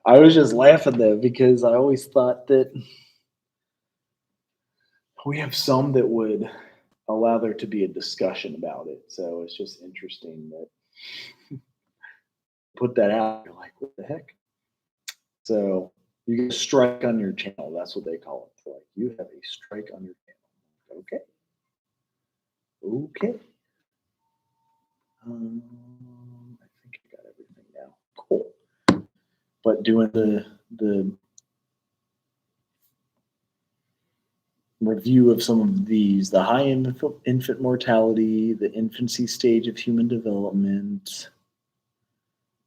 I was just laughing though because I always thought that we have some that would allow there to be a discussion about it. So it's just interesting that put that out. You're like, what the heck? So you get a strike on your channel. That's what they call it. Like you have a strike on your channel. Okay. Okay. I think I got everything now. Cool. But doing the review of some of these, the high infant mortality, the infancy stage of human development,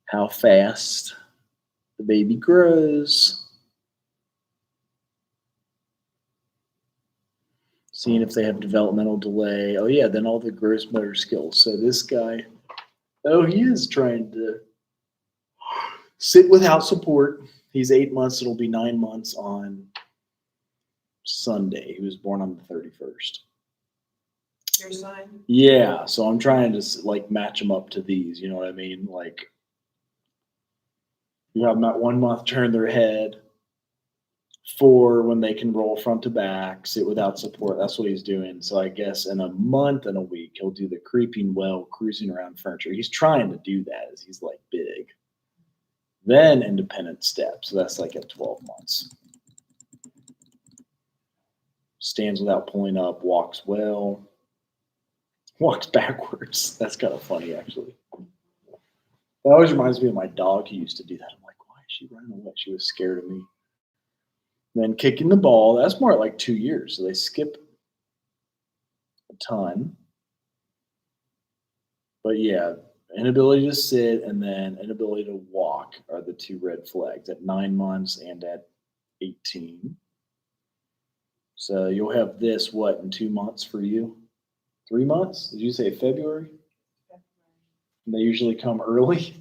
how fast the baby grows, seeing if they have developmental delay. Oh yeah, then all the gross motor skills. So this guy, oh, he is trying to sit without support. He's 8 months. It'll be 9 months on Sunday. He was born on the 31st. Your son? Yeah, so I'm trying to like match them up to these. You know what I mean? Like you have them at 1 month, turn their head. 4 when they can roll front to back, sit without support. That's what he's doing. So I guess in a month and a week, he'll do the creeping well, cruising around furniture. He's trying to do that as he's like big. Then independent steps. So that's like at 12 months. Stands without pulling up, walks well, walks backwards. That's kind of funny, actually. That always reminds me of my dog who used to do that. I'm like, why is she running away? She was scared of me. Then kicking the ball, that's more like 2 years. So they skip a ton. But yeah, inability to sit and then inability to walk are the 2 red flags at 9 months and at 18. So you'll have this, what, in 2 months for you? 3 months? Did you say February? And they usually come early?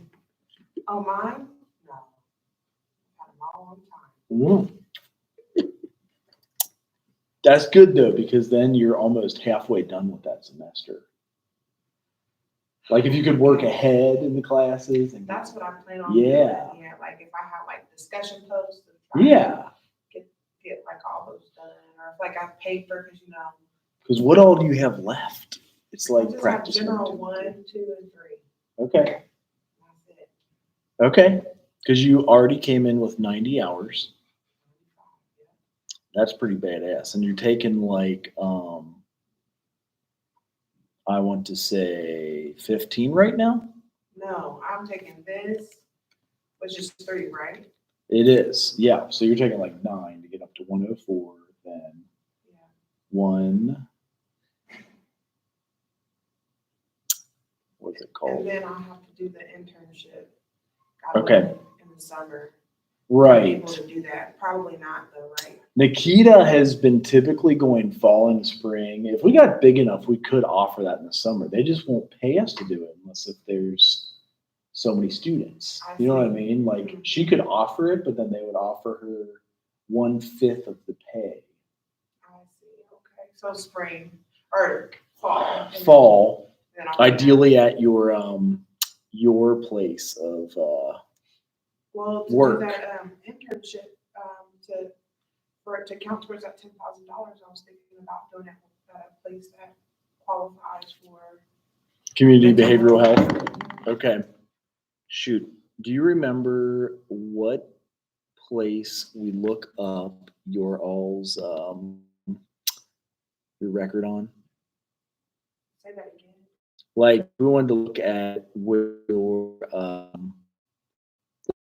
Oh, mine? No. Got them all on time. That's good though, because then you're almost halfway done with that semester. Like if you could work ahead in the classes. And that's what I plan on doing. Yeah, like if I have like discussion posts. Yeah. Get like all those done, or if like I paper, because Because what all do you have left? It's like just practice. Have general 1, 2, and 3. Okay. That's it. Okay. Because you already came in with 90 hours. That's pretty badass. And you're taking like, I want to say 15 right now? No, I'm taking this, which is 3, right? It is. Yeah. So you're taking like 9 to get up to 104, then 1. What's it called? And then I'll have to do the internship. Okay. In the summer. Right. Able to do that. Probably not though, right? Nikita has been typically going fall and spring. If we got big enough, we could offer that in the summer. They just won't pay us to do it unless if there's so many students. You know what I mean? Like she could offer it, but then they would offer her 1/5 of the pay. I see. Okay. So spring or fall. Fall. Ideally at your place of well, to work. Do that internship for it to count towards that $10,000, I was thinking about doing it at a place that qualifies for community behavioral health. Okay. Shoot. Do you remember what place we look up your all's your record on? Say that again. Like we wanted to look at where your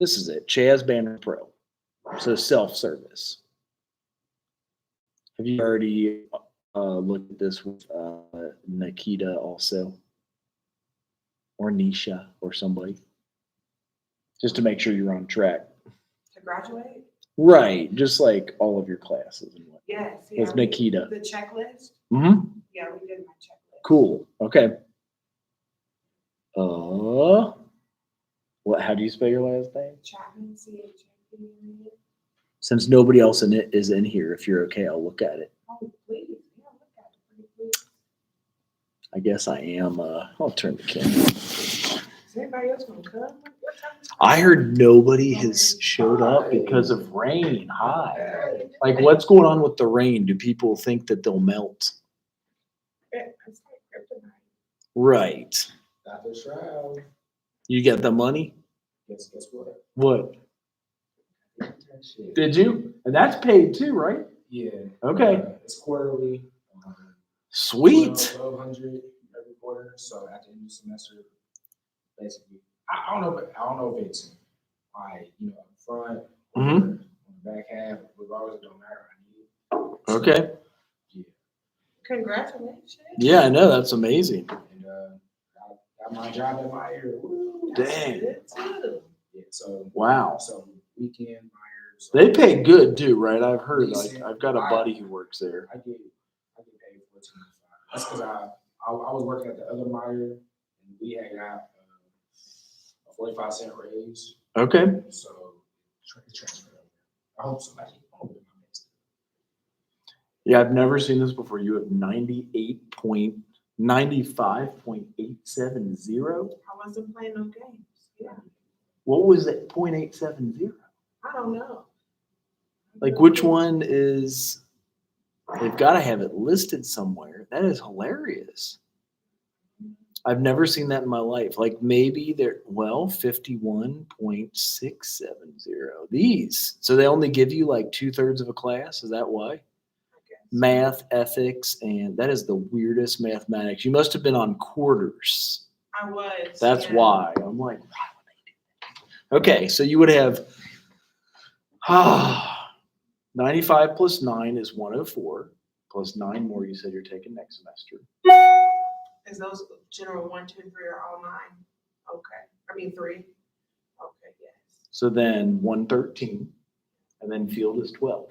this is it, Chaz Banner Pro. So self-service. Have you already looked at this with Nikita also? Or Nisha or somebody? Just to make sure you're on track. To graduate? Right. Just like all of your classes and what. Yes. Yeah, with Nikita. The checklist? Mm-hmm. Yeah, we did my checklist. Cool. Okay. What? How do you spell your last name? Chapman, C-H-A-P-M-A-N. Since nobody else in it is in here, if you're okay, I'll look at it. Oh, please. Yeah, look at it. Pretty please. I guess I am. I'll turn the camera. Is anybody else gonna come? What time is it? I heard nobody has showed up because of rain. Hi. Like, what's going on with the rain? Do people think that they'll melt? It's like kryptonite. Right. Got the shroud. You get the money? Guess what? What? That shit. Did you? And that's paid too, right? Yeah. Okay. It's quarterly. Sweet. 1,200 every quarter. So at the end of the semester, basically, I don't know if it's like up front or Mhm. on the back half. Regardless, it don't matter. I need it. So, Okay. yeah. Congratulations. Yeah, I know. That's amazing. And got my job at my area. Dang. Good too. Yeah. So Wow. So weekend buyers. They pay good too, right? I've heard. Decent. I've got a buddy who works there. I get paid $14.95. That's because I was working at the other miner and we had got a 45-cent raise. Okay. So transfer over. I hope so. I hope it makes Yeah, I've never seen this before. You have 95.870. I wasn't playing no games. Yeah. What was it? 0.870. I don't know. Like, which one is? They've got to have it listed somewhere. That is hilarious. I've never seen that in my life. Like, maybe they're 51.670. These. So they only give you like 2/3 of a class. Is that why? I guess. Math, ethics, and that is the weirdest mathematics. You must have been on quarters. I was. That's yeah. why. I'm like, why would they do that? Okay, so you would have 95 plus 9 is 104. Plus 9 more you said you're taking next semester. Is those general 1, 2, 3 are all 9? Okay. I mean 3. Okay, yes. So then 113, and then field is 12.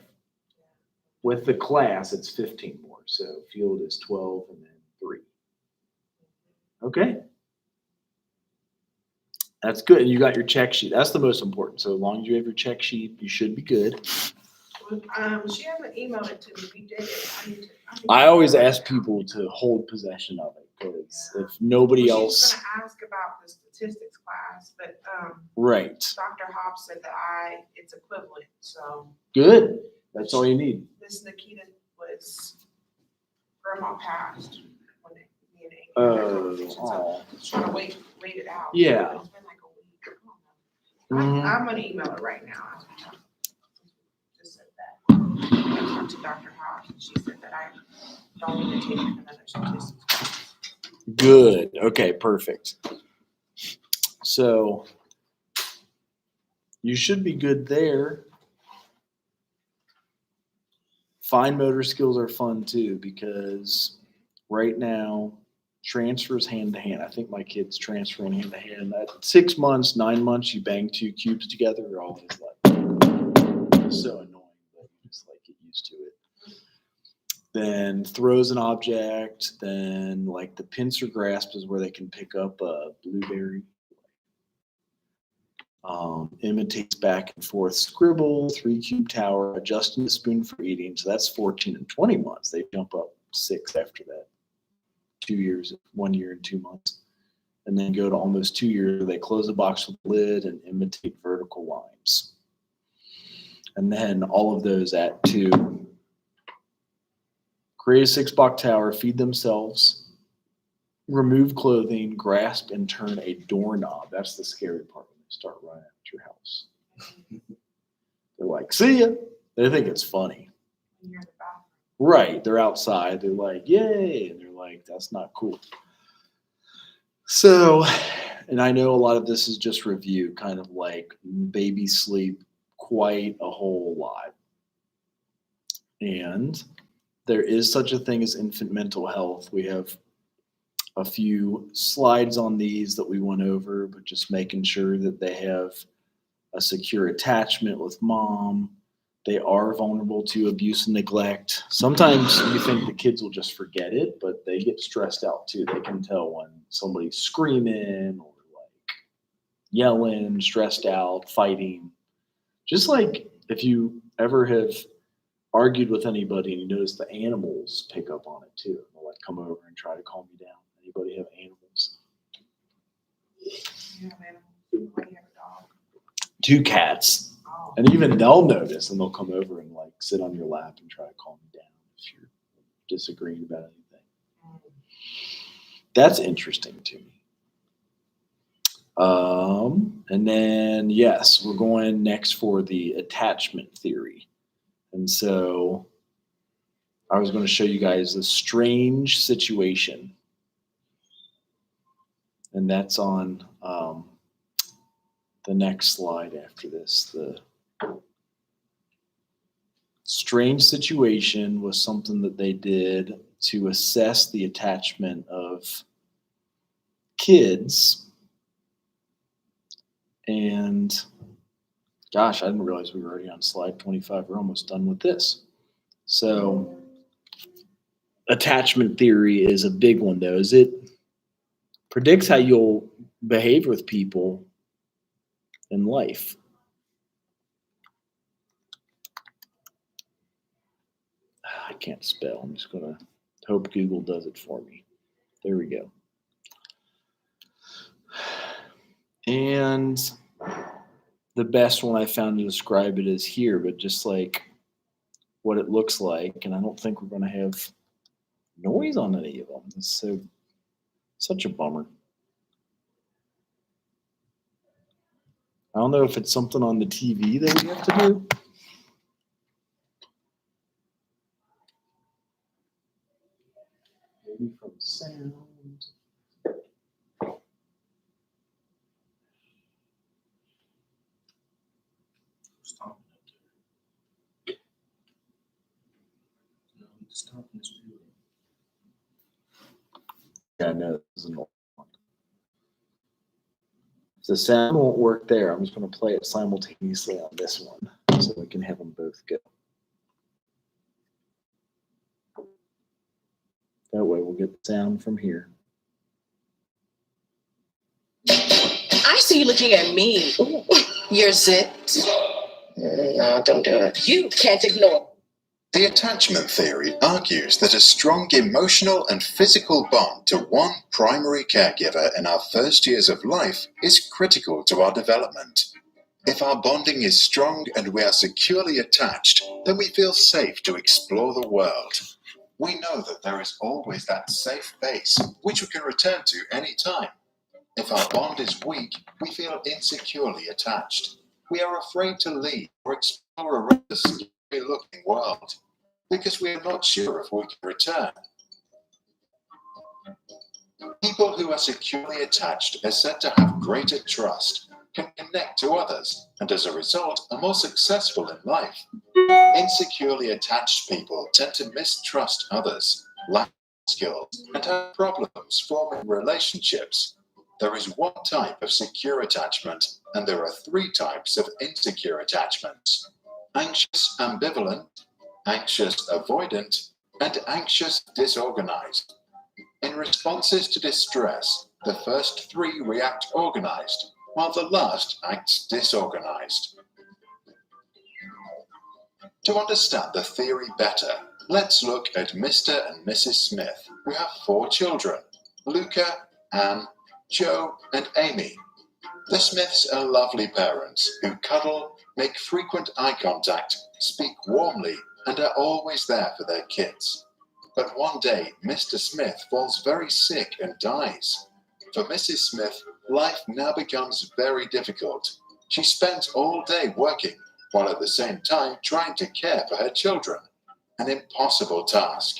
With the class, it's 15 more. So field is 12 and then 3. Okay. That's good. And you got your check sheet. That's the most important. So as long as you have your check sheet, you should be good. She hasn't emailed it to me. We did it. I always ask people to hold possession of it because if nobody She was else, going to ask about the statistics class, but right? Dr. Hobbs said that it's equivalent. So Good. That's all you need. Miss Nikita was grandma passed when me and Amy Oh, had that conversation. So trying to wait it out. Yeah. It's been like a week. I don't know. Mhm. I'm gonna email her right now. Just said that. I talked to Dr. Hobbs and she said that I don't need to take another statistics class. Good. Okay, perfect. So you should be good there. Fine motor skills are fun too because right now transfers hand to hand. I think my kid's transferring hand to hand. At 6 months, 9 months, you bang 2 cubes together. You're always like so annoying, but you just like get used to it. Then throws an object. Then like the pincer grasp is where they can pick up a blueberry. Imitates back and forth scribble, 3 cube tower, adjusting the spoon for eating. So that's 14 and 20 months. They jump up 6 after that. 2 years, 1 year and 2 months. And then go to almost 2 years where they close the box with the lid and imitate vertical lines. And then all of those at 2. Create a 6-block tower, feed themselves, remove clothing, grasp and turn a doorknob. That's the scary part when they start running at your house. They're like, see ya. They think it's funny. When you're in the bathroom. Right. They're outside. They're like, yay. And they're like, that's not cool. So, and I know a lot of this is just review, kind of like baby sleep quite a whole lot. And there is such a thing as infant mental health. We have a few slides on these that we went over, but just making sure that they have a secure attachment with mom. They are vulnerable to abuse and neglect. Sometimes you think the kids will just forget it, but they get stressed out too. They can tell when somebody's screaming or like yelling, stressed out, fighting. Just like if you ever have argued with anybody and you notice the animals pick up on it too. They'll like come over and try to calm you down. Anybody have animals? you have animals? Why do you have a dog? 2 cats. Oh. And even they'll notice and they'll come over and like sit on your lap and try to calm you down if you're disagreeing about anything. That's interesting to me. And then, yes, we're going next for the attachment theory. And so I was going to show you guys the strange situation. And that's on the next slide after this. The strange situation was something that they did to assess the attachment of kids. And gosh, I didn't realize we were already on slide 25. We're almost done with this. So attachment theory is a big one, though. It predicts how you'll behave with people in life. I can't spell. I'm just going to hope Google does it for me. There we go. And the best one I found to describe it is here, but just like what it looks like. And I don't think we're going to have noise on any of them. It's such a bummer. I don't know if it's something on the TV that we have to do. Maybe from sound. Stop it. No, stop this video. Yeah, I know this is an old one. If the sound won't work there, I'm just going to play it simultaneously on this one so we can have them both go. That way we'll get the sound from here. I see you looking at me. Ooh, you're zipped. No, don't do it. You can't ignore. The attachment theory argues that a strong emotional and physical bond to one primary caregiver in our first years of life is critical to our development. If our bonding is strong and we are securely attached, then we feel safe to explore the world. We know that there is always that safe base, which we can return to any time. If our bond is weak, we feel insecurely attached. We are afraid to leave or explore around the scary-looking world because we are not sure if we can return. People who are securely attached are said to have greater trust, can connect to others, and as a result are more successful in life. Insecurely attached people tend to mistrust others, lack skills, and have problems forming relationships. There is one type of secure attachment, and there are 3 types of insecure attachments: anxious ambivalent, anxious avoidant, and anxious disorganized. In responses to distress, the first 3 react organized, while the last acts disorganized. To understand the theory better, let's look at Mr. and Mrs. Smith, who have 4 children: Luca, Anne, Joe, and Amy. The Smiths are lovely parents who cuddle, make frequent eye contact, speak warmly, and are always there for their kids. But one day, Mr. Smith falls very sick and dies. For Mrs. Smith, life now becomes very difficult. She spends all day working, while at the same time trying to care for her children. An impossible task.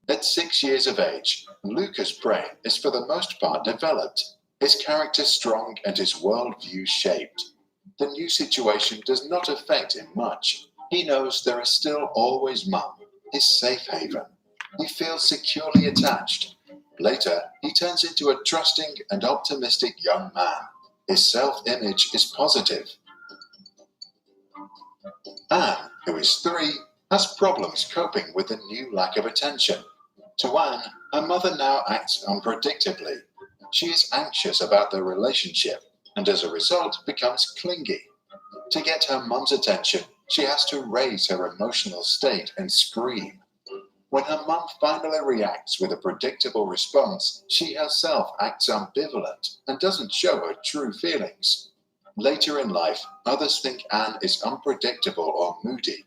At 6 years of age, Luca's brain is for the most part developed, his character strong and his worldview shaped. The new situation does not affect him much. He knows there is still always Mum, his safe haven. He feels securely attached. Later, he turns into a trusting and optimistic young man. His self-image is positive. Anne, who is 3, has problems coping with the new lack of attention. To Anne, her mother now acts unpredictably. She is anxious about their relationship and as a result becomes clingy. To get her mum's attention, she has to raise her emotional state and scream. When her mum finally reacts with a predictable response, she herself acts ambivalent and doesn't show her true feelings. Later in life, others think Anne is unpredictable or moody.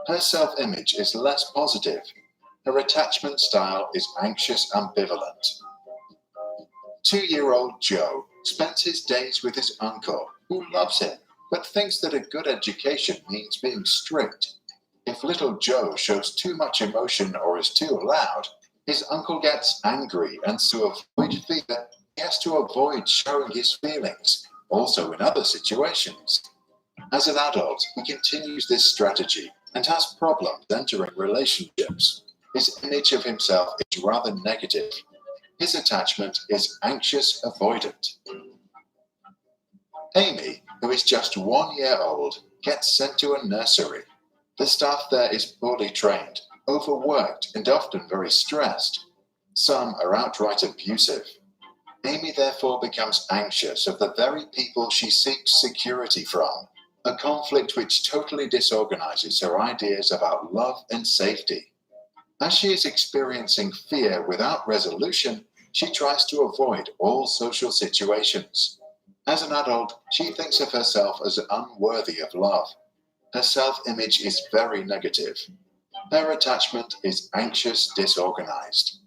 Her self-image is less positive. Her attachment style is anxious ambivalent. 2-year-old Joe spends his days with his uncle, who loves him, but thinks that a good education means being strict. If little Joe shows too much emotion or is too loud, his uncle gets angry, and to avoid fear, he has to avoid showing his feelings, also in other situations. As an adult, he continues this strategy and has problems entering relationships. His image of himself is rather negative. His attachment is anxious avoidant. Amy, who is just 1 year old, gets sent to a nursery. The staff there is poorly trained, overworked, and often very stressed. Some are outright abusive. Amy therefore becomes anxious of the very people she seeks security from, a conflict which totally disorganizes her ideas about love and safety. As she is experiencing fear without resolution, she tries to avoid all social situations. As an adult, she thinks of herself as unworthy of love. Her self-image is very negative. Her attachment is anxious, disorganized.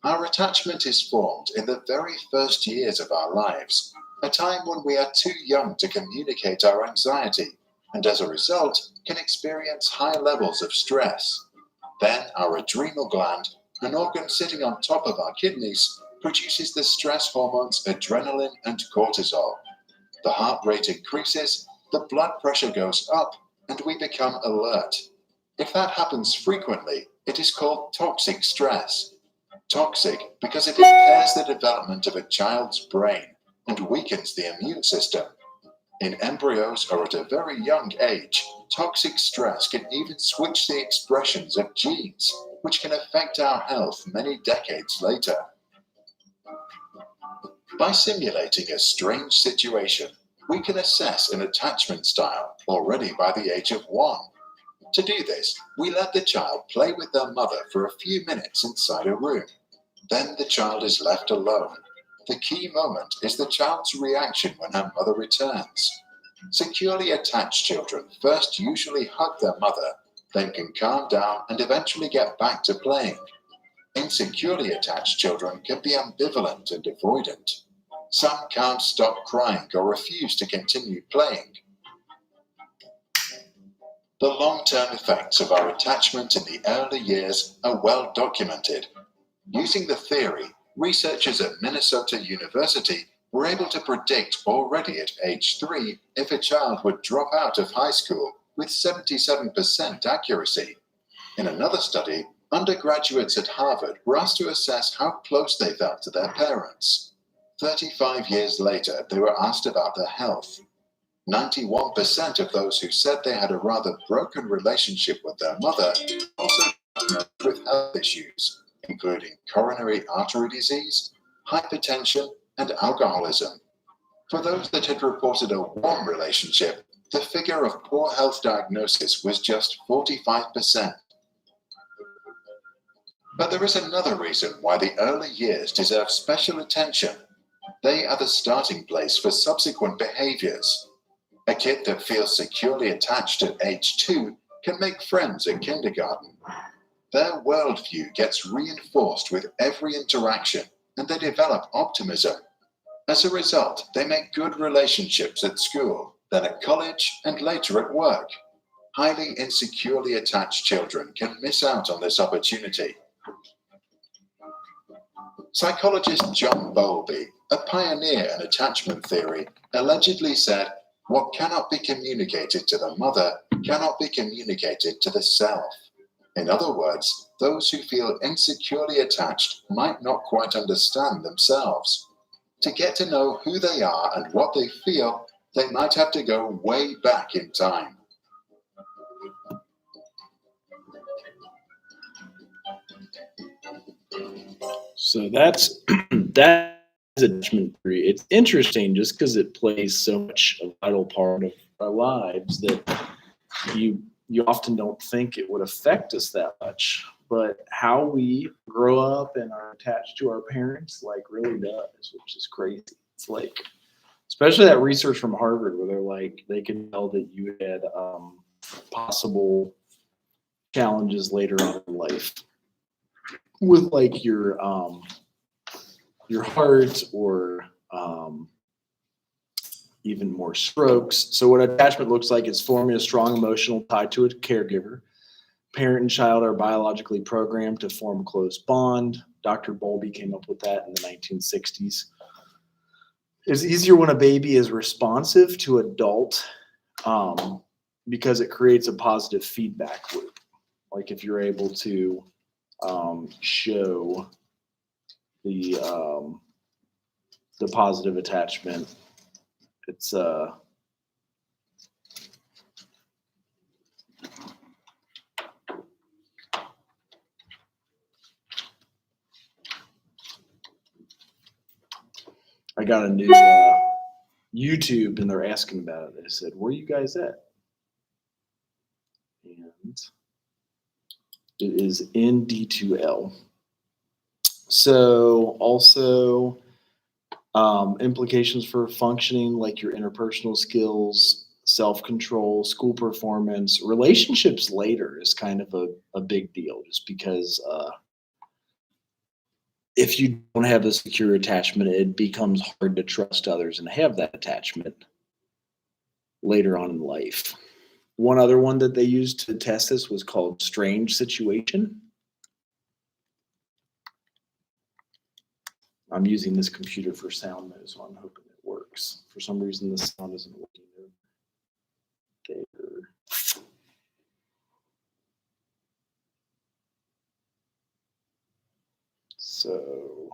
Our attachment is formed in the very first years of our lives, a time when we are too young to communicate our anxiety, and as a result, can experience high levels of stress. Then our adrenal gland, an organ sitting on top of our kidneys, produces the stress hormones adrenaline and cortisol. The heart rate increases, the blood pressure goes up, and we become alert. If that happens frequently, it is called toxic stress. Toxic because it impairs the development of a child's brain and weakens the immune system. In embryos or at a very young age, toxic stress can even switch the expressions of genes, which can affect our health many decades later. By simulating a strange situation, we can assess an attachment style already by the age of 1. To do this, we let the child play with their mother for a few minutes inside a room. Then the child is left alone. The key moment is the child's reaction when her mother returns. Securely attached children first usually hug their mother, then can calm down and eventually get back to playing. Insecurely attached children can be ambivalent and avoidant. Some can't stop crying or refuse to continue playing. The long-term effects of our attachment in the early years are well documented. Using the theory, researchers at Minnesota University were able to predict already at age 3 if a child would drop out of high school with 77% accuracy. In another study, undergraduates at Harvard were asked to assess how close they felt to their parents. 35 years later, they were asked about their health. 91% of those who said they had a rather broken relationship with their mother also diagnosed with health issues, including coronary artery disease, hypertension, and alcoholism. For those that had reported a warm relationship, the figure of poor health diagnosis was just 45%. But there is another reason why the early years deserve special attention. They are the starting place for subsequent behaviors. A kid that feels securely attached at age 2 can make friends in kindergarten. Their worldview gets reinforced with every interaction, and they develop optimism. As a result, they make good relationships at school, then at college, and later at work. Highly insecurely attached children can miss out on this opportunity. Psychologist John Bowlby, a pioneer in attachment theory, allegedly said, "What cannot be communicated to the mother cannot be communicated to the self." In other words, those who feel insecurely attached might not quite understand themselves. To get to know who they are and what they feel, they might have to go way back in time. So that's that is attachment theory. It's interesting just because it plays so much a vital part of our lives that you often don't think it would affect us that much. but how we grow up and are attached to our parents, like, really does, which is crazy. It's like, especially that research from Harvard where they're like, they can tell that you had possible challenges later on in life with like your heart or even more strokes. So what attachment looks like is forming a strong emotional tie to a caregiver. Parent and child are biologically programmed to form a close bond. Dr. Bowlby came up with that in the 1960s. It's easier when a baby is responsive to adult because it creates a positive feedback loop. Like if you're able to show the positive attachment, it's I got a new YouTube and they're asking about it. They said, "Where are you guys at?" And it is in D2L. So also implications for functioning, like your interpersonal skills, self-control, school performance, relationships later is kind of a big deal, just because if you don't have a secure attachment, it becomes hard to trust others and have that attachment later on in life. One other one that they used to test this was called strange situation. I'm using this computer for sound though, so I'm hoping it works. For some reason, the sound isn't working there. So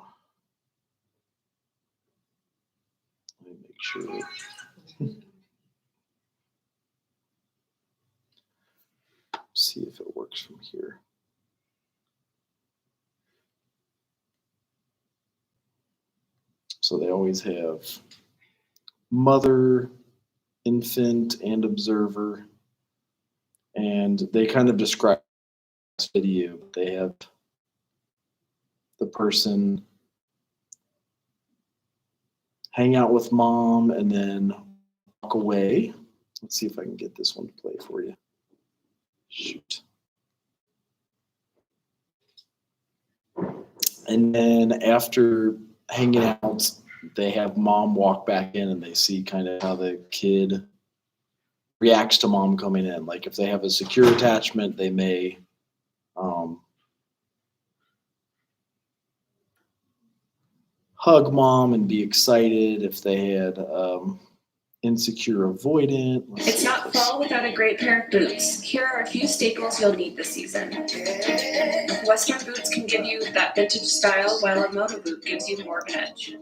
let me make sure. See if it works from here. So they always have mother, infant, and observer. And they kind of describe this video. They have the person hang out with mom and then walk away. Let's see if I can get this one to play for you. Shoot. And then after hanging out, they have mom walk back in and they see kind of how the kid reacts to mom coming in. Like if they have a secure attachment, they may hug mom and be excited. If they had insecure avoidant. It's not fall without a great pair of boots. Here are a few staples you'll need this season. Western boots can give you that vintage style, while a moto boot gives you more of an edge.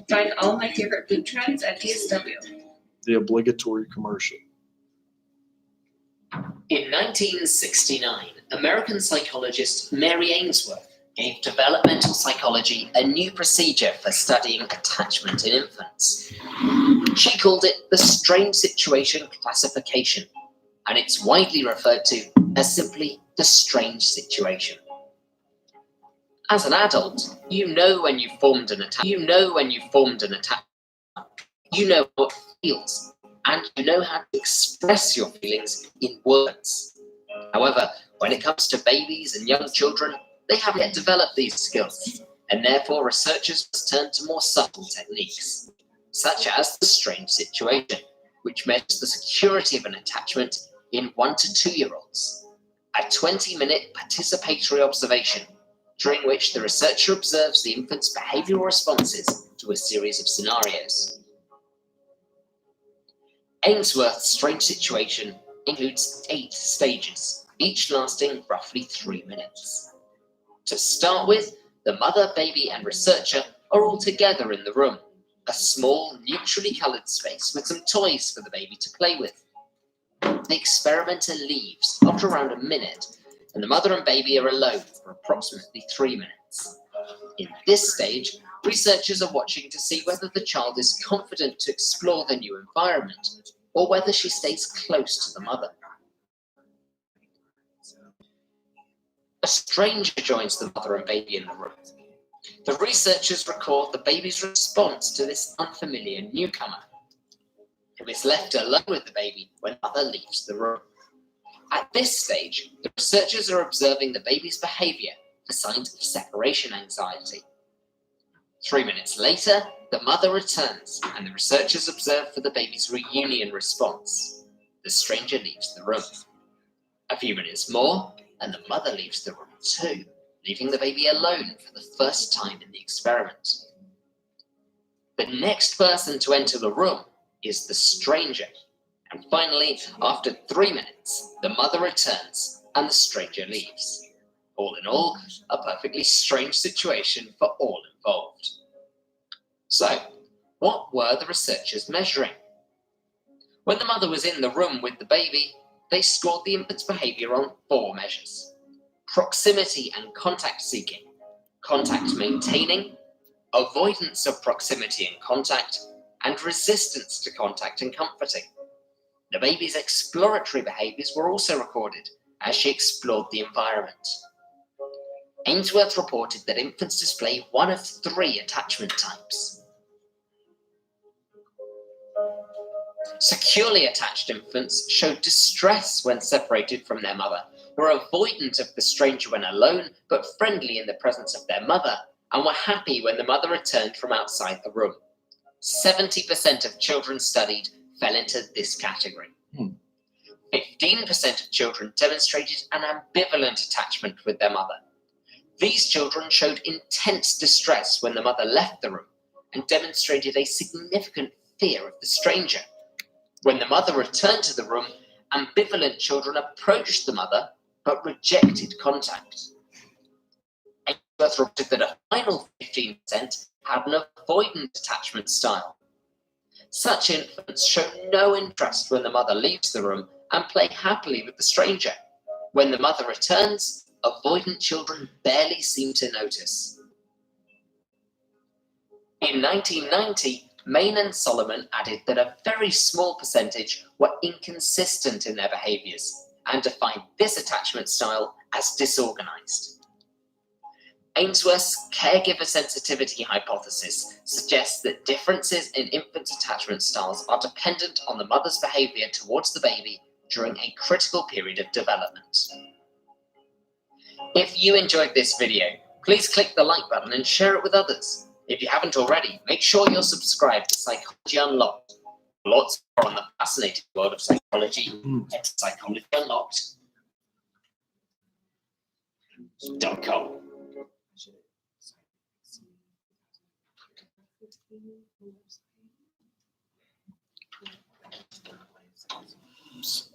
Find all my favorite boot trends at DSW. The obligatory commercial. In 1969, American psychologist Mary Ainsworth gave developmental psychology a new procedure for studying attachment in infants. She called it the strange situation classification, and it's widely referred to as simply the strange situation. As an adult, you know when you've formed an attachment. You know what it feels, and you know how to express your feelings in words. However, when it comes to babies and young children, they haven't yet developed these skills, and therefore researchers must turn to more subtle techniques, such as the strange situation, which measures the security of an attachment in 1 to 2-year-olds. A 20-minute participatory observation, during which the researcher observes the infant's behavioral responses to a series of scenarios. Ainsworth's strange situation includes 8 stages, each lasting roughly 3 minutes. To start with, the mother, baby, and researcher are all together in the room, a small, neutrally coloured space with some toys for the baby to play with. The experimenter leaves after around a minute, and the mother and baby are alone for approximately 3 minutes. In this stage, researchers are watching to see whether the child is confident to explore the new environment, or whether she stays close to the mother. A stranger joins the mother and baby in the room. The researchers record the baby's response to this unfamiliar newcomer, who is left alone with the baby when mother leaves the room. At this stage, the researchers are observing the baby's behavior for signs of separation anxiety. 3 minutes later, the mother returns and the researchers observe for the baby's reunion response. The stranger leaves the room. A few minutes more, and the mother leaves the room too, leaving the baby alone for the first time in the experiment. The next person to enter the room is the stranger. And finally, after 3 minutes, the mother returns and the stranger leaves. All in all, a perfectly strange situation for all involved. So, what were the researchers measuring? When the mother was in the room with the baby, they scored the infant's behavior on 4 measures: proximity and contact seeking, contact maintaining, avoidance of proximity and contact, and resistance to contact and comforting. The baby's exploratory behaviors were also recorded as she explored the environment. Ainsworth reported that infants display one of 3 attachment types. Securely attached infants showed distress when separated from their mother, were avoidant of the stranger when alone, but friendly in the presence of their mother, and were happy when the mother returned from outside the room. 70% of children studied fell into this category. 15% of children demonstrated an ambivalent attachment with their mother. These children showed intense distress when the mother left the room and demonstrated a significant fear of the stranger. When the mother returned to the room, ambivalent children approached the mother but rejected contact. Ainsworth reported that a final 15% had an avoidant attachment style. Such infants show no interest when the mother leaves the room and play happily with the stranger. When the mother returns, avoidant children barely seem to notice. In 1990, Main and Solomon added that a very small percentage were inconsistent in their behaviors and defined this attachment style as disorganized. Ainsworth's caregiver sensitivity hypothesis suggests that differences in infants' attachment styles are dependent on the mother's behavior towards the baby during a critical period of development. If you enjoyed this video, please click the like button and share it with others. If you haven't already, make sure you're subscribed to Psychology Unlocked. Lots more on the fascinating world of psychology at psychologyunlocked.com.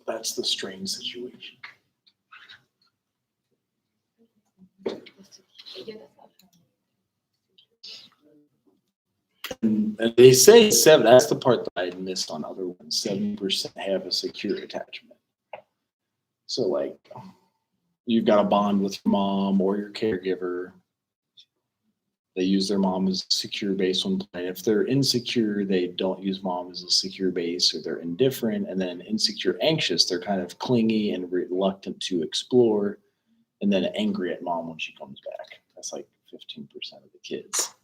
That's the strange situation. And they say 7, that's the part that I missed on other ones, 7% have a secure attachment. So like you've got a bond with your mom or your caregiver. They use their mom as a secure base when playing. If they're insecure, they don't use mom as a secure base, or they're indifferent. And then insecure, anxious, they're kind of clingy and reluctant to explore. And then angry at mom when she comes back. That's like 15% of the kids.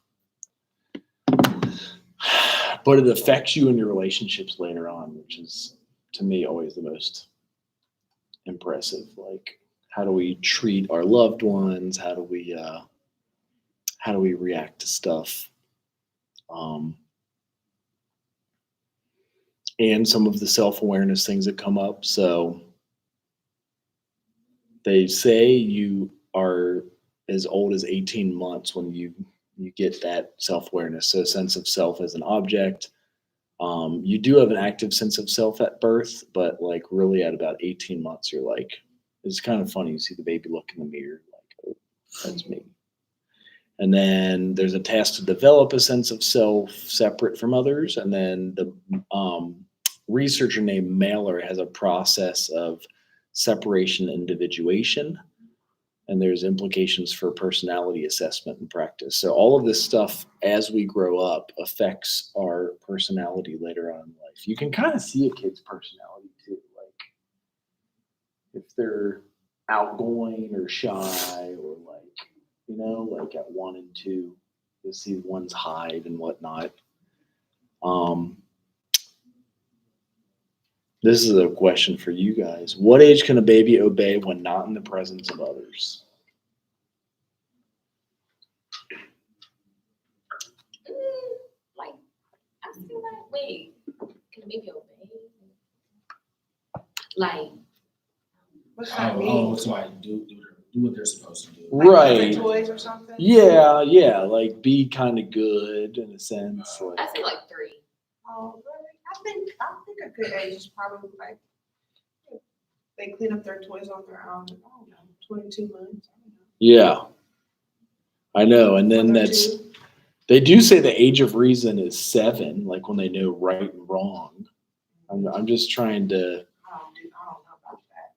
But it affects you in your relationships later on, which is, to me, always the most impressive. Like, how do we treat our loved ones? How do we react to stuff? And some of the self-awareness things that come up. So they say you are as old as 18 months when you get that self-awareness. So a sense of self as an object. You do have an active sense of self at birth, but like really at about 18 months, you're like, it's kind of funny. You see the baby look in the mirror, like, oh, that's me. And then there's a task to develop a sense of self separate from others. And then the researcher named Mailer has a process of separation individuation. And there's implications for personality assessment and practice. So all of this stuff, as we grow up, affects our personality later on in life. You can kind of see a kid's personality too. Like if they're outgoing or shy or like at 1 and 2, you'll see ones hide and whatnot. This is a question for you guys. What age can a baby obey when not in the presence of others? Like, I feel like, wait, can a baby obey? Like, What's that Oh, mean? so like do what they're supposed to do. Like Right. different toys or something? Yeah, like be kind of good in a sense. I Like, feel like 3. Oh, really? I think a good age is probably like they clean up their toys on their own. I don't know, 22 months. I don't know. yeah, I know. And then One or that's, two. they do say the age of reason is 7, like when they know right and wrong. I'm just trying to, I don't know about that.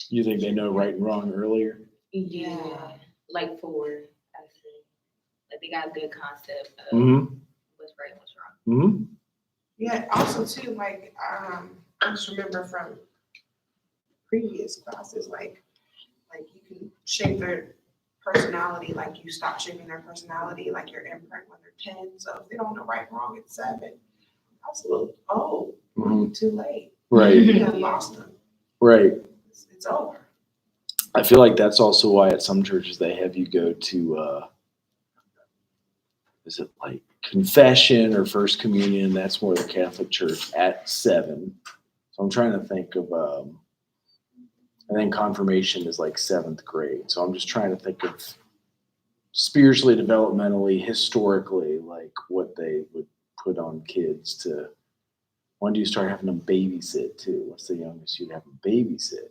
you think they know right and wrong earlier? Yeah. Like 4, I see. Like they got a good concept of Mm-hmm. what's right and what's wrong. Mm-hmm. Yeah, also too, like, I just remember from previous classes, like you can shape their personality, like you stop shaping their personality, like your imprint when they're 10. So if they don't know right and wrong at 7, that's a little too late. Right, You have lost them. right. It's over. I feel like that's also why at some churches they have you go to, is it like confession or first communion? That's more the Catholic Church at 7. So I'm trying to think of, and then confirmation is like 7th grade. So I'm just trying to think of spiritually, developmentally, historically, like what they would put on kids to, when do you start having them babysit too? What's the youngest you'd have them babysit?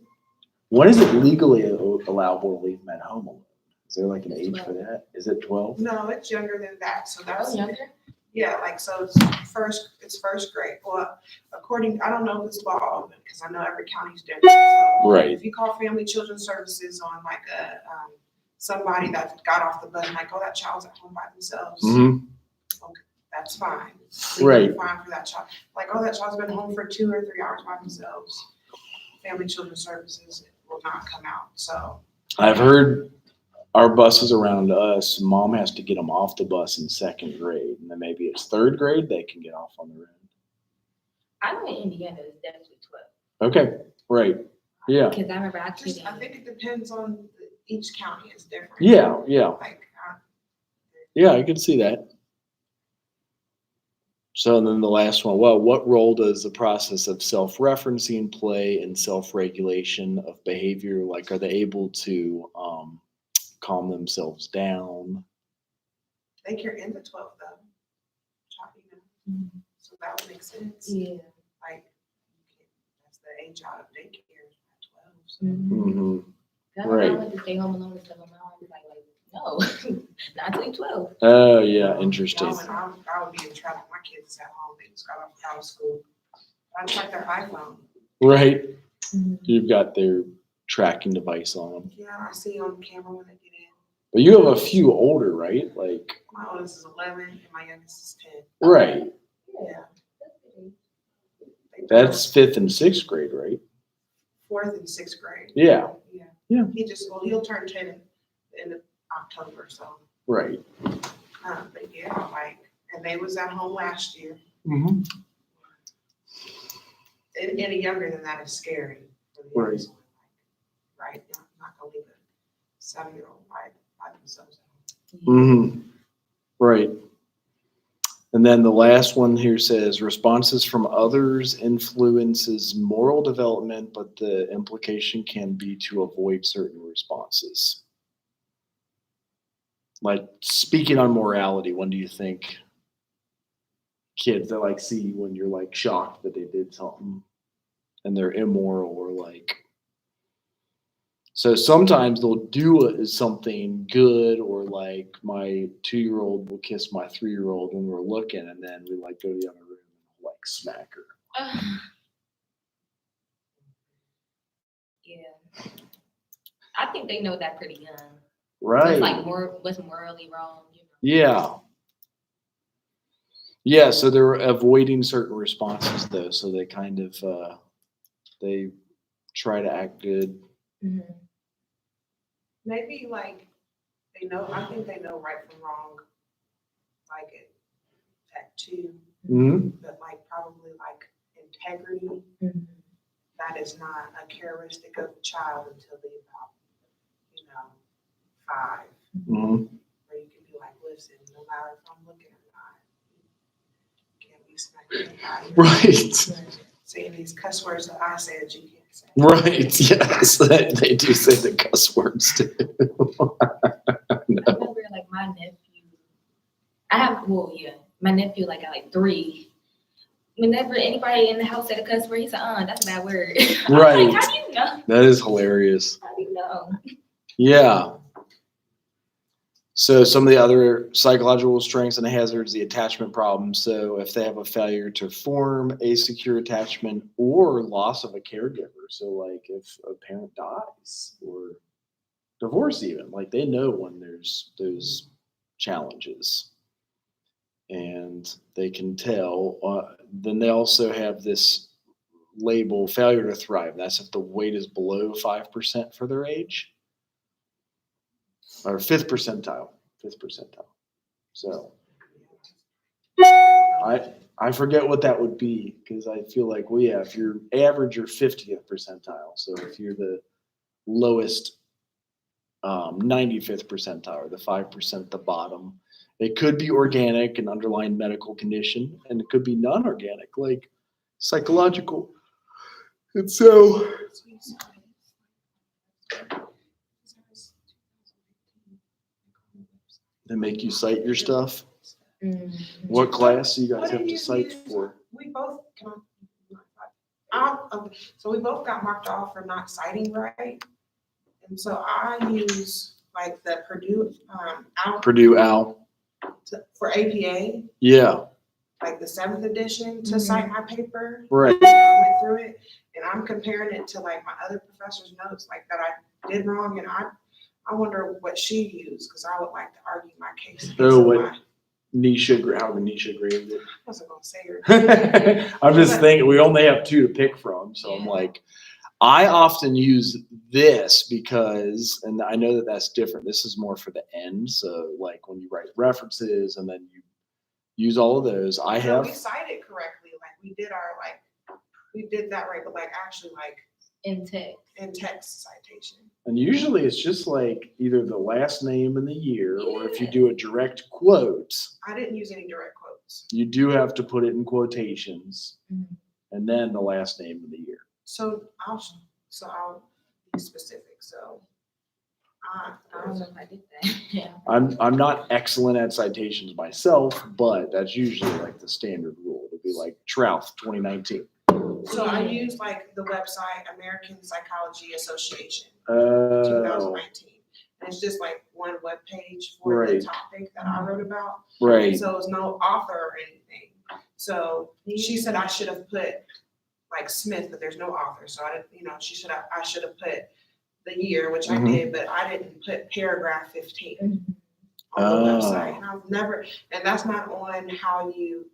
When is it legally allowable to leave them at home alone? Is there like an age for that? Is it 12? No, it's younger than that. So that's younger? Yeah, like so it's first grade. Well, I don't know if it's law because I know every county's different. So Right. if you call Family Children's Services on like somebody that got off the bus, like, oh, that child's at home by themselves, Mm-hmm. that's fine. Right. Legally fine for that child. Like, oh, that child's been home for 2 or 3 hours by themselves. Family Children's Services will not come out. So I've heard our buses around us, mom has to get them off the bus in 2nd grade, and then maybe it's 3rd grade they can get off on their own. I know in Indiana it's definitely 12. Okay, right. Yeah. Because I remember I think it depends on each county is different. Yeah. Like, Yeah, I can see that. So then the last one, well, what role does the process of self-referencing play in self-regulation of behavior? Like, are they able to calm themselves down? I think you're in the 12th though. So that would make sense. Yeah. Like, that's the age out of daycare at 12. So. Mm-hmm. Right. I Right. went to stay home alone and stuff. My mom was like, no, not till 12. Oh, yeah, interesting. I would be in trouble. My kids is at home. They just got out of school. I check their iPhone. Right. You've got their tracking device on them. Yeah, I see on camera when they get in. But you have a few older, right? Like, My oldest is 11 and my youngest is 10. right. Yeah. That's 5th and 6th grade, right? 4th and 6th grade. Yeah. Yeah. He'll turn 10 in the end of October, so. Right. But yeah, like, and they was at home last year. Mm-hmm. Any younger than that is scary. For the Right. youngest one, like, right? I'm not gonna leave a 7-year-old by themselves at home. Mm-hmm. Right. And then the last one here says responses from others influences moral development, but the implication can be to avoid certain responses. Like, speaking on morality, when do you think kids that like see you when you're like shocked that they did something and they're immoral or like, so sometimes they'll do something good, or like my 2-year-old will kiss my 3-year-old when we're looking, and then we like go to the other room and like smack her. Yeah. I think they know that pretty young. Right. It's like what's morally wrong, you know? Yeah. Yeah, so they're avoiding certain responses though, so they kind of they try to act good Mhm. Maybe like they know. I think they know right from wrong. Like at 2, Mm-hmm. but like probably like integrity. Mhm. That is not a characteristic of a child until they about 5. Mm-hmm. Where you can be like, listen, no matter if I'm looking or not, you can't be smacking anybody. Right. Saying these cuss words that I said you can't say. Right. Yes. They do say the cuss words too. I remember like my nephew. My nephew like at like 3. Whenever anybody in the house said a cuss word, he said, that's a bad word. I'm Right. like, how do you know? That is hilarious. How do you know? Yeah. So some of the other psychological strengths and hazards, the attachment problem. So if they have a failure to form a secure attachment or loss of a caregiver. So like if a parent dies or divorce even, like they know when there's those challenges and they can tell. Then they also have this label failure to thrive. That's if the weight is below 5% for their age. Or fifth percentile. So I forget what that would be because I feel like if you're average or 50th percentile. So if you're the lowest 95th percentile or the 5% at the bottom, it could be organic, an underlying medical condition, and it could be non-organic, like psychological. And so they make you cite your stuff. What class do you guys have to cite for? We both so we both got marked off for not citing right, and so I use like the Purdue Owl. For APA. Yeah. Like the 7th edition to cite my paper. Right. I went through it, and I'm comparing it to like my other professor's notes, like that I did wrong, and I wonder what she used because I would like to argue my case. What Nisha, how Nisha graded it. I wasn't gonna say her. I'm just thinking we only have 2 to pick from, so I'm like, I often use this because, and I know that that's different. This is more for the end. So like when you write references and then you use all of those, we cited correctly. Like we did that right, but like actually like in text citation. And usually it's just like either the last name and the year, or if you do a direct quote. I didn't use any direct quotes. You do have to put it in quotations, and then the last name and the year. So I'll be specific. So I don't know if I did that. Yeah. I'm not excellent at citations myself, but that's usually like the standard rule. It'd be like Trouth 2019. So I use like the website American Psychology Association 2019. And it's just like one web page for the topic that I wrote about. Right. So it's no author or anything. So she said I should have put like Smith, but there's no author. So I didn't, I should have put the year, which I did, but I didn't put paragraph 15 on the website. And I've never, and that's not on how you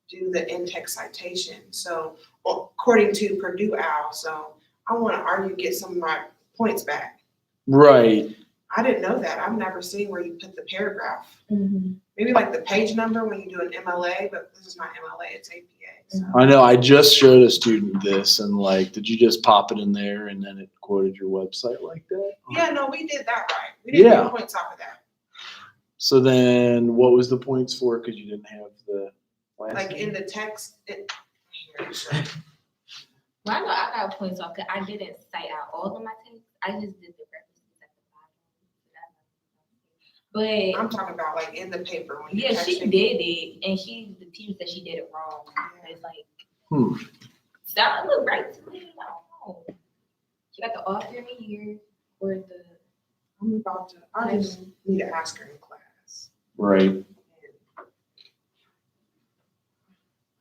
do the in-text citation. So according to Purdue Owl, so I want to argue, get some of my points back. Right. I didn't know that. I've never seen where you put the paragraph. Maybe like the page number when you do an MLA, but this is not MLA, it's APA. So. I know. I just showed a student this, and like, did you just pop it in there and then it quoted your website like that? Yeah, no, we did that right. We didn't get points off of that. So then, what was the points for? Because you didn't have the last like name? in the text. Well, I know I got points off because I didn't cite out all of my text. I just did the references at the bottom. But I'm talking about like in the paper when you she did it, and the teacher said she did it wrong. Yeah. It's like, sound look right to me. I don't know. She got the author in the year or the. I just need to ask her in class. Right.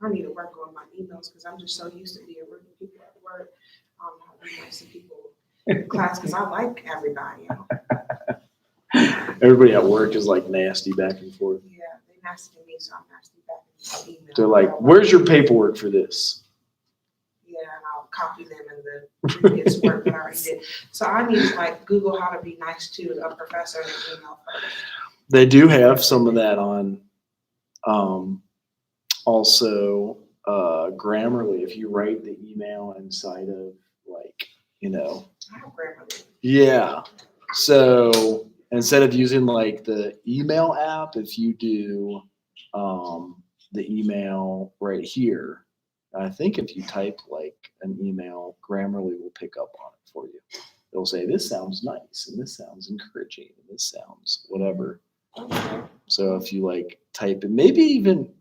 I need to work on my emails because I'm just so used to being rude to people at work. I don't know how to be nice to people in class because I like everybody. Everybody at work is like nasty back and forth. Yeah, they nasty to me, so I'm nasty back in email. They're like, "Where's your paperwork for this?" Yeah, and I'll copy them in the previous work that I already did. So I need to like Google how to be nice to a professor in an email first. They do have some of that on also Grammarly. If you write the email inside of like, I have Grammarly. yeah. So instead of using like the email app, if you do the email right here, I think if you type like an email, Grammarly will pick up on it for you. It'll say, this sounds nice, and this sounds encouraging, and this sounds whatever. Okay. So if you like type it, maybe even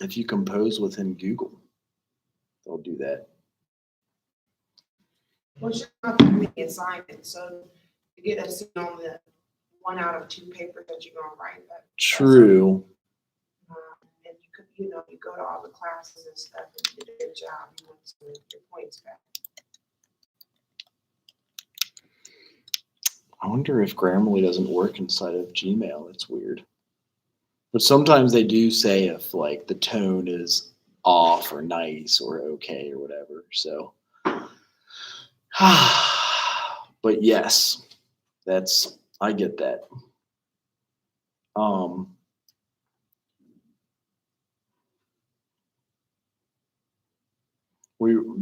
if you compose within Google, they'll do that. Well, you have to make an assignment, so you get a C on the 1 out of 2 papers that you're gonna write. True. And you could, you go to all the classes and stuff, and you did a good job. You want some of your points back. I wonder if Grammarly doesn't work inside of Gmail. It's weird. But sometimes they do say if like the tone is off or nice or okay or whatever. So, but yes, I get that.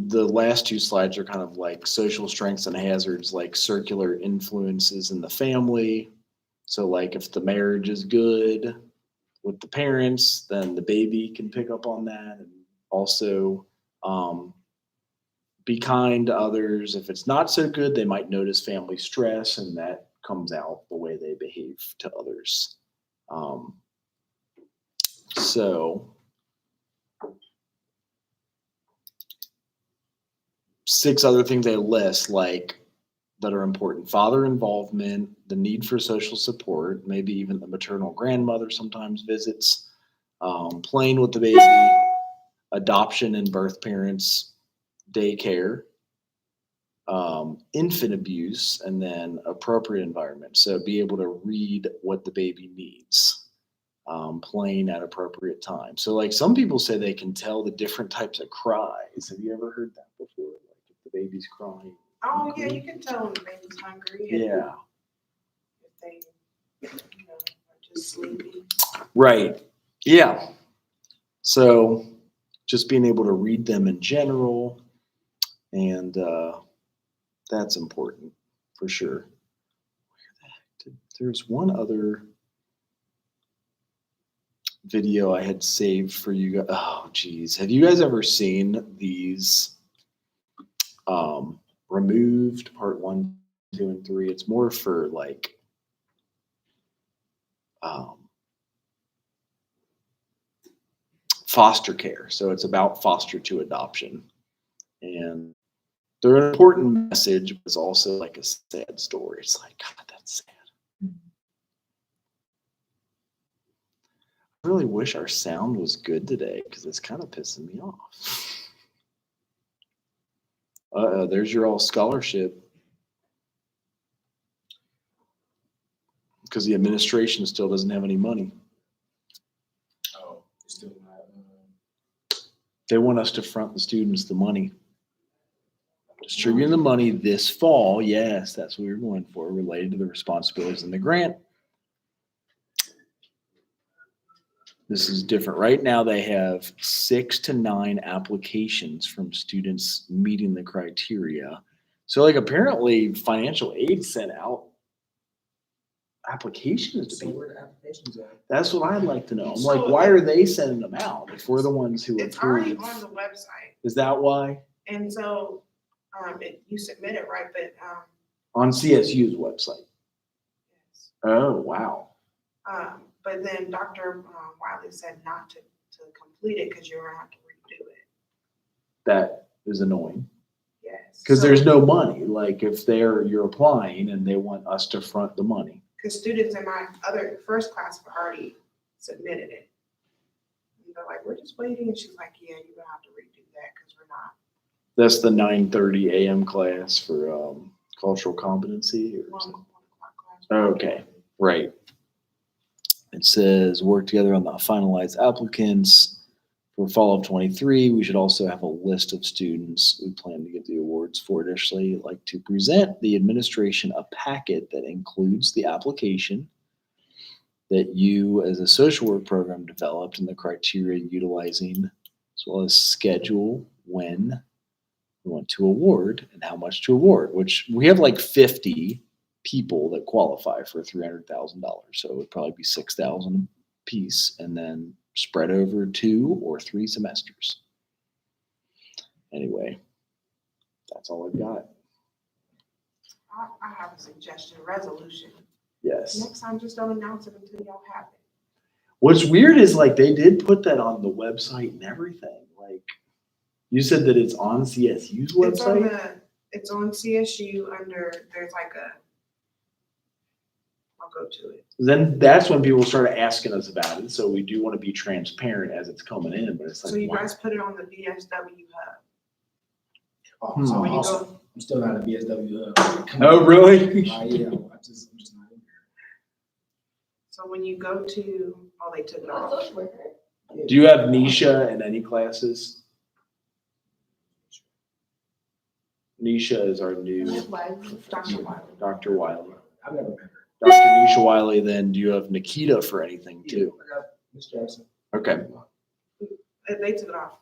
The last 2 slides are kind of like social strengths and hazards, like circular influences in the family. So like if the marriage is good with the parents, then the baby can pick up on that. And also be kind to others. If it's not so good, they might notice family stress, and that comes out the way they behave to others. So 6 other things they list like that are important: father involvement, the need for social support, maybe even the maternal grandmother sometimes visits, playing with the baby, adoption and birth parents, daycare, infant abuse, and then appropriate environment. So be able to read what the baby needs, playing at appropriate times. So like some people say they can tell the different types of cries. Have you ever heard that before? Like if the baby's crying. Oh, yeah, you can tell when the baby's hungry. And Yeah. if they, are just sleepy. Right. Yeah. So just being able to read them in general, and that's important for sure. There's one other video I had saved for you guys. Oh, geez. Have you guys ever seen these removed part 1, 2, and 3? It's more for like foster care. So it's about foster to adoption. And they're an important message, but it's also like a sad story. It's like, God, that's sad. I really wish our sound was good today because it's kind of pissing me off. There's your all scholarship. Because the administration still doesn't have any money. Oh, it's still not. They want us to front the students the money. Distributing the money this fall. Yes, that's what we're going for, related to the responsibilities in the grant. This is different. Right now, they have 6 to 9 applications from students meeting the criteria. So, like, apparently, financial aid sent out applications to So people. where the applications at? That's what I'd like to know. I'm So like, why are they sending them out if we're the ones who It's already approve? on the website. Is that why? And so you submit it, right? But On CSU's website. yes. Oh, wow. But then Dr. Wiley said not to complete it because you're gonna have to redo it. That is annoying. Yes. Because there's no money. Like if you're applying and they want us to front the money. Because students in my other first class have already submitted it. And they're like, we're just waiting. And she's like, yeah, you're gonna have to redo that because we're not. That's the 9:30 a.m. class for cultural competency. Or 1 something. o'clock class. Okay, right. It says work together on the finalized applicants For fall of 23, we should also have a list of students we plan to give the awards for. Additionally, I'd like to present the administration a packet that includes the application that you as a social work program developed and the criteria utilizing, as well as schedule when we want to award and how much to award, which we have like 50 people that qualify for $300,000. So it would probably be 6,000 a piece and then spread over 2 or 3 semesters. Anyway, that's all I've got. I have a suggestion, resolution. Yes. Next time, just don't announce it until y'all have it. What's weird is like they did put that on the website and everything. Like you said that it's on CSU's website. It's on CSU under, there's like I'll go to it. Then that's when people started asking us about it. So we do want to be transparent as it's coming in, but it's like, So you wow. guys put it on the BSW hub. Oh, so When you also, go, I'm still not a BSW. Oh, really? Yeah, I'm just not in so when you go to, oh, they took it I'm a off. social worker. there. Do you have Nisha in any classes? Nisha is our new Dr. Wiley. Dr. Wiley. I've never met her. Dr. Nisha Wiley, then do you have Nikita for anything too? I got Ms. Jackson. Okay. They took it off.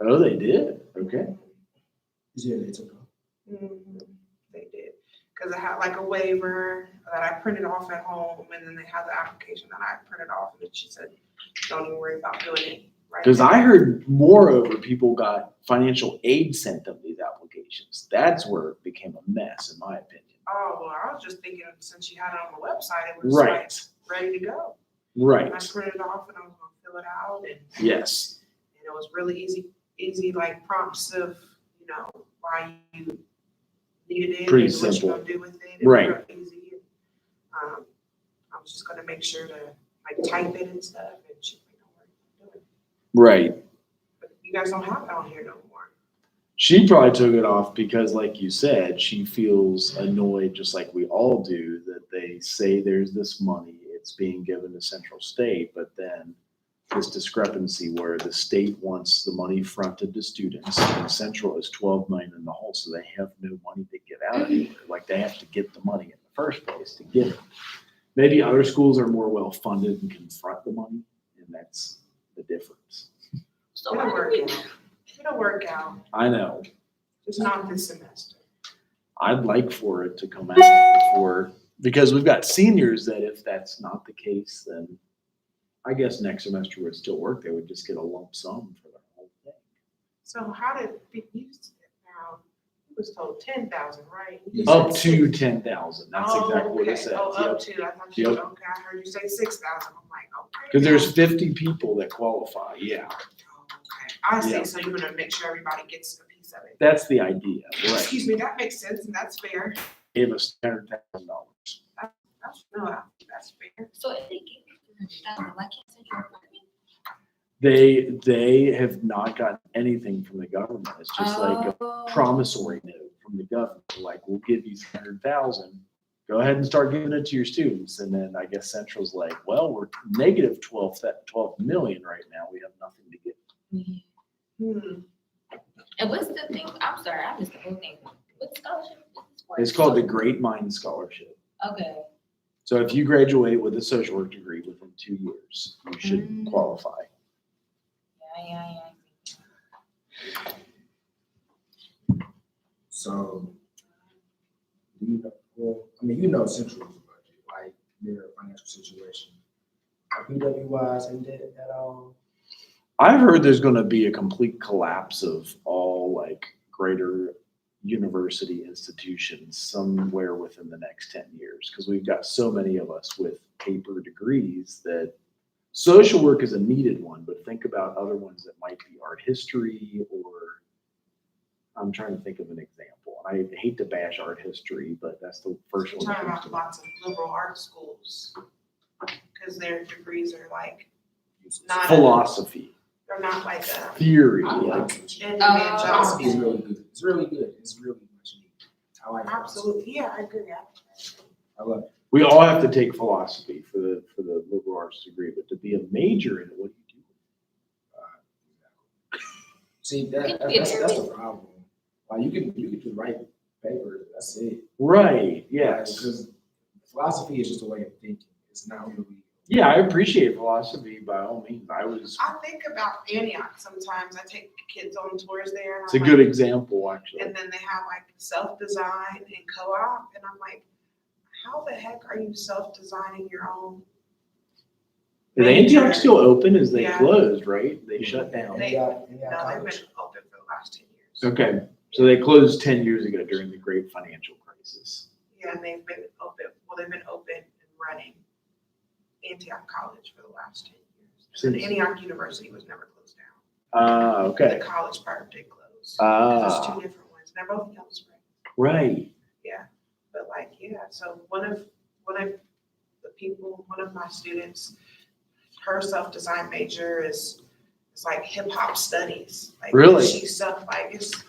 Oh, they did? Okay. Yeah, they took it. Mhm. They did. Because I had like a waiver that I printed off at home, and then they had the application that I printed off, and then she said, don't even worry about doing it. Right Because now. I heard moreover, people got financial aid sent them these applications. That's where it became a mess, in my opinion. Oh, well, I was just thinking since you had it on the website, it was Right. like ready to go. Right. And I printed it off and I was gonna fill it out, and Yes. it was really easy like prompts of, you know, why you needed it Pretty and what simple. you're gonna do with it. It was Right. real easy. I was just gonna make sure to like type it and stuff, and she don't worry about it. Right. But you guys don't have it on here no more. She probably took it off because, like you said, she feels annoyed, just like we all do, that they say there's this money, it's being given to Central State, but then this discrepancy where the state wants the money fronted to students and Central is 12 million in the hole, so they have no money to give out anywhere. Like they have to get the money in the first place to get it. Maybe other schools are more well funded and can front the money, and that's the difference. So It'll why work do we? out. It'll work out. I know. Just not this semester. I'd like for it to come out before, because we've got seniors that if that's not the case, then I guess next semester would still work. They would just get a lump sum for the whole thing. So how did you now? It was told 10,000, right? You Up said to 6. 10,000. That's Oh, exactly what okay. it says. Oh, up to. I thought you. Yep. Okay, I heard you say 6,000. I'm like, okay. Because there's now. 50 people that qualify. Yeah, Oh, okay. I see. Yeah. So you're gonna make sure everybody gets a piece of it. that's the idea. Right. Excuse me. That makes sense, and that's fair. Give us $100,000. That's fair. So if they give you $300,000, why can't Central afford me? They have not gotten anything from the government. It's just like a Oh. promissory note from the government. Like, we'll give you 300,000. Go ahead and start giving it to your students. And then I guess Central's like, well, we're negative 12 million right now. We have nothing to give. Hmm. And what's the thing? I'm sorry, I missed the whole thing. What scholarship is this for? It's called the Great Mind Scholarship. Okay. So if you graduate with a social work degree within 2 years, you should qualify. Yeah. So, do you know, well, I mean, you know Central's budget, like their financial situation. Are PWIs in debt at all? I've heard there's going to be a complete collapse of all like greater university institutions somewhere within the next 10 years because we've got so many of us with paper degrees that social work is a needed one, but think about other ones that might be art history or I'm trying to think of an example. I hate to bash art history, but that's the first You're one. that talking comes to about mind. lots of liberal arts schools because their degrees are like not Philosophy, they're not like a theory, I like like it. evangelical. Philosophy is really good. It's really good. It's really much needed. I like philosophy. Absolutely, yeah, I agree. I love it. we all have to take philosophy for the liberal arts degree, but to be a major in it, what do you do? See, that's the problem. Like you can just write papers. That's it. Right. Yes. Because philosophy is just a way of thinking. It's not really. Yeah, I appreciate philosophy by all means. I think about Antioch sometimes. I take kids on tours there. And It's a I'm good like, example, actually. And then they have like self-design and co-op, and I'm like, how the heck are you self-designing your own? Is Antioch still open? As they Yeah. closed, right? They shut down. No, they've been open for the last 10 years. Okay, so they closed 10 years ago during the great financial crisis. Yeah, and they've been open. Well, they've been open and running Antioch College for the last 10 years. And Antioch University was never closed down. Okay. The college part did close. There's two different ones. They're both Yellow Springs. Right. Yeah, but like, yeah. So one of my students, her self-design major is like hip hop studies. Like, really? She's it's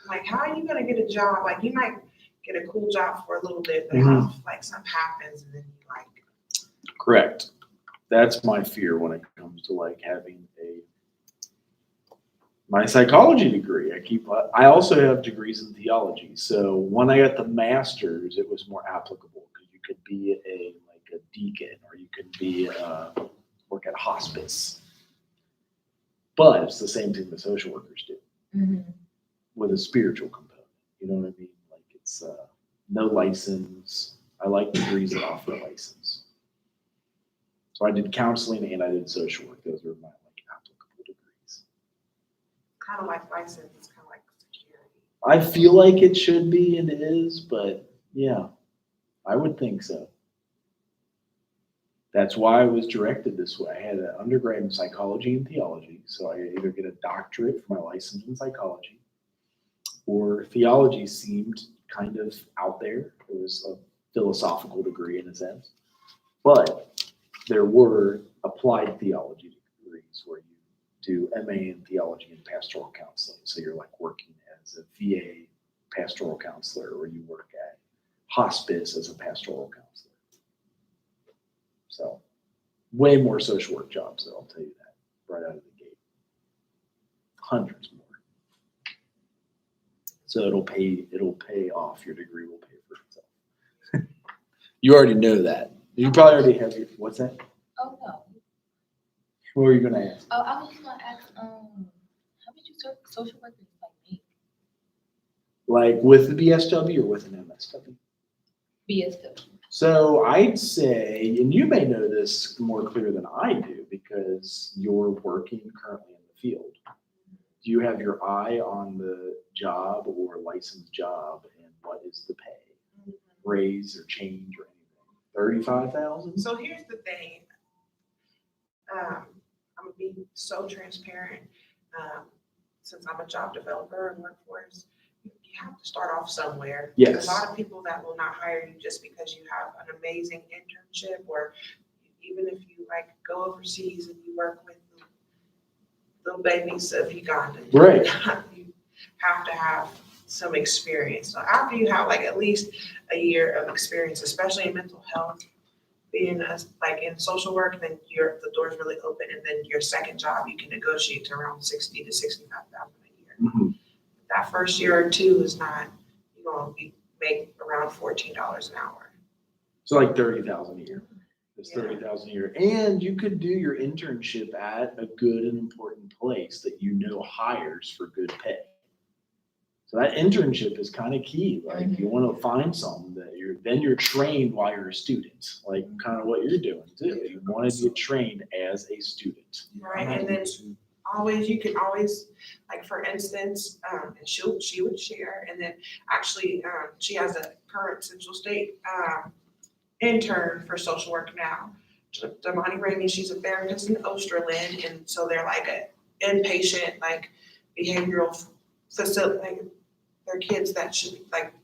like, how are you gonna get a job? Like, you might get a cool job for a little bit, but like something happens and then you like. Correct. That's my fear when it comes to like having my psychology degree. I also have degrees in theology. So when I got the master's, it was more applicable because you could be a deacon or you could be work at hospice. But it's the same thing that social workers do with a spiritual component. You know what I mean? Like it's no license. I like degrees that offer a license. So I did counseling and I did social work. Those were my applicable degrees. Kind of like license, it's kind of like security. I feel like it should be and it is, but yeah, I would think so. That's why I was directed this way. I had an undergrad in psychology and theology, so I either get a doctorate for my license in psychology, or theology seemed kind of out there. It was a philosophical degree in a sense, but there were applied theology degrees where you do MA in theology and pastoral counseling. So you're like working as a VA pastoral counselor, or you work at hospice as a pastoral counselor. So way more social work jobs, though, I'll tell you that right out of the gate. Hundreds more. So it'll pay off. Your degree will pay for itself. You already know that. You probably already have what's that? Oh no. What were you gonna ask? Oh, I was gonna ask, how much you social workers like make? Like with the BSW or with an MSW? BSW. So I'd say, and you may know this more clear than I do because you're working currently in the field. Do you have your eye on the job or licensed job, and what is the pay? Raise or change or anything? 35,000? So here's the thing. I'm gonna be so transparent. Since I'm a job developer and workforce, you have to start off somewhere. Yes. There's a lot of people that will not hire you just because you have an amazing internship, or even if you like go overseas and you work with little babies of Uganda. Right. You have to have some experience. So after you have like at least a year of experience, especially in mental health, being like in social work, then the door's really open, and then your second job you can negotiate to around 60 to 65,000 a year. Mm-hmm. That first year or two is not, you're gonna make around $14 an hour. So like 30,000 a year. It's 30,000 a year, and you could do your internship at a good and important place that you know hires for good pay. So that internship is kind of key. Like you want to find something that you're trained while you're a student, like kind of what you're doing too. You want to get trained as a student. Right, and then you can always, like for instance, and she would share, and then actually she has a current Central State intern for social work now. Damani Ramey, she's a therapist in Osterland, and so they're like an inpatient, like behavioral facility. Like, they're kids that should like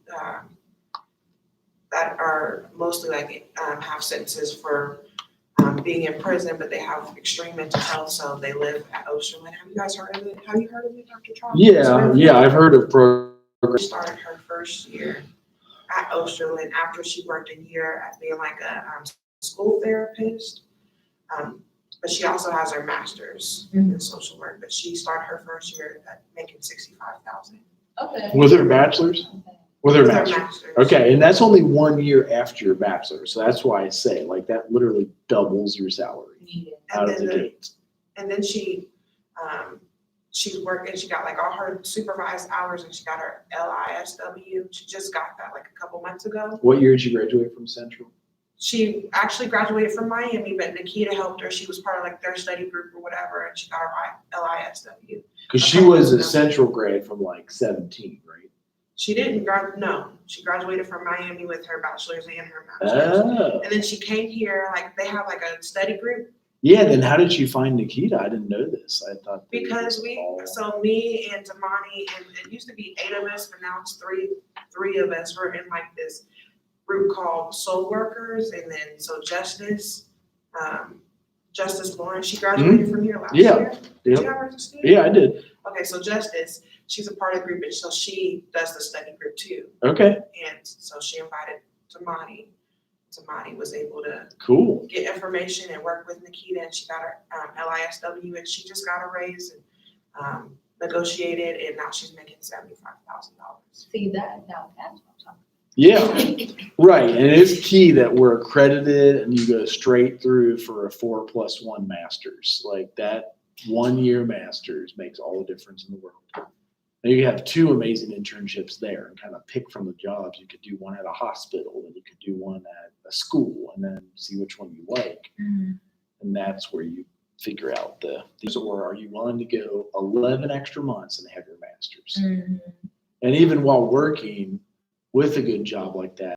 that are mostly like have sentences for being in prison, but they have extreme mental health, so they live at Osterland. Have you guys heard of it? Have you heard of it, Dr. Charles? Yeah, I've heard of programs. She started her first year at Osterland after she worked a year at being like a school therapist. but she also has her master's in social work. But she started her first year at making $65,000. Okay. With her bachelor's? With her With her master's. master's. Okay, and that's only 1 year after your bachelor, so that's why I say like that literally doubles your salary Yeah. out of the gate. And then she's working. She got like all her supervised hours, and she got her LISW. She just got that like a couple months ago. What year did you graduate from Central? She actually graduated from Miami, but Nikita helped her. She was part of like their study group or whatever, and she got her LISW. Because she was a Central grad from like 17, right? She didn't no. She graduated from Miami with her bachelor's and her master's. Oh. And then she came here, like they have like a study group. Yeah, then how did she find Nikita? I didn't know this. I thought that Because so me and Damani, and it used to be 8 of us, but now it's three of us. We're in like this group called Soul Workers, and then so Justice Lawrence, she graduated from here last year. Did you have her as a student? Yeah, I did. Okay, so Justice, she's a part of the group, and so she does the study group too. Okay, And so she invited Damani. Damani was able to cool. get information and work with Nikita, and she got her LISW, and she just got a raise and negotiated, and now she's making $75,000. See that? Now that's what I'm talking Yeah, right. And it is key that we're accredited and you go straight through for a 4+1 master's. Like that 1 year master's makes all the difference in the world. And you have 2 amazing internships there and kind of pick from the jobs. You could do one at a hospital, and you could do one at a school, and then see which one you like. And that's where you figure out these, or are you willing to go 11 extra months and have your master's? And even while working with a good job like that,